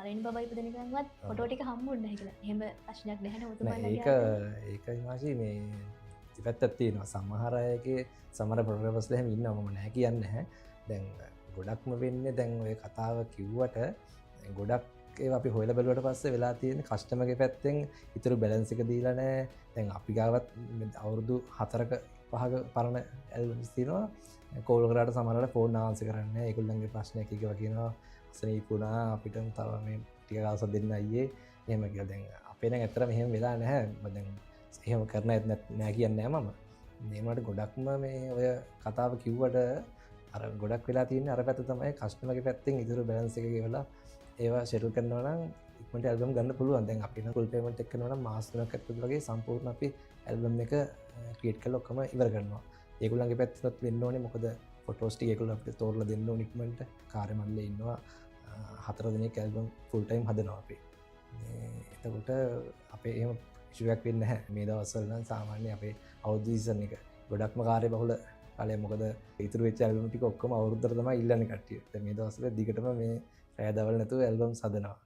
පලනි බව ඉපදනිකවත් ෆොටෝටික හම්බුන්න හිකල හෙම ප්‍රශ්නයක් නැහැන ඒක මාශී මේ තිපැත්තත් තියෙනවා සමහරයගේ සමර ප්‍රොග්‍රමස්ල හැම ඉන්න මම නෑ කියන්න හැ දැන් ගොඩක්ම වෙන්න දැන් ඔය කතාව කිව්වට ගොඩක් ඒ අපි හොල බැලුවට පස්සේ වෙලා තියෙන කස්ටමගේ පැත්තෙන් ඉතුරු බැලන්සික දීලනෑ දැන් අපි ගාවත් අවුරුදු 4ක 5ක පරණ ඇල්තිනවා කෝල්කරට සමරට ෆෝන් ආන්සි කරන්න එකුල්ලන්ගේ ප්‍රශ්නය එකක වකිනවා සනීපුනා අපිට තව මේ ටිකකාස දෙන්න අයියේ එහෙම කිය දැන් අපේන ඇතර මෙහෙම වෙලා නැහැ මදැන් එහෙම කරන ඇත් නෑ කියන්න මම නේමට ගොඩක්ම මේ ඔය කතාව කිව්වට අර ගොඩක් වෙලා තියන්න අර පැත තමයි කස්ටමගේ පැත්තෙන් ඉතුරු බැලන්සික වෙලා ඒවා ශෙටල් කරනවනම් ඉක්මට ඇල්බම් ගන්න පුළුවන් දැන් අපින කුල් පේමට එක්කනවන මාස්තුනක් ඇතුළගේ සම්පූර්ණ අපි ඇල්බම් එක ක්‍රියට් කල ඔක්කම ඉවර කරනවා ඒකුලන්ගේ පැත්ත් වෙන්න ඕනේ මොකද ෆොටෝස්ටි එකකුල අපට තෝරල දෙන්න නික්මට කාරමල්ල ඉන්නවා 4 දින කැල්බම් ෆුල්ටයිම් හදනවා අපේ එතකොට අපේ එම ශුවක් වෙන්න හැ මේ දවස්සල්න සාමාන්‍ය අපේ අවුදීසන එක ගොඩක්ම කාරය බහුල කලය මොකද ඉතුර චල්ලටික ඔක්කම අවුරුද්දරතම ඉල්ලන්න කටිය මේ දවසල දිගටම මේ රෑදවල් නැතුව ඇල්බම් සදනවා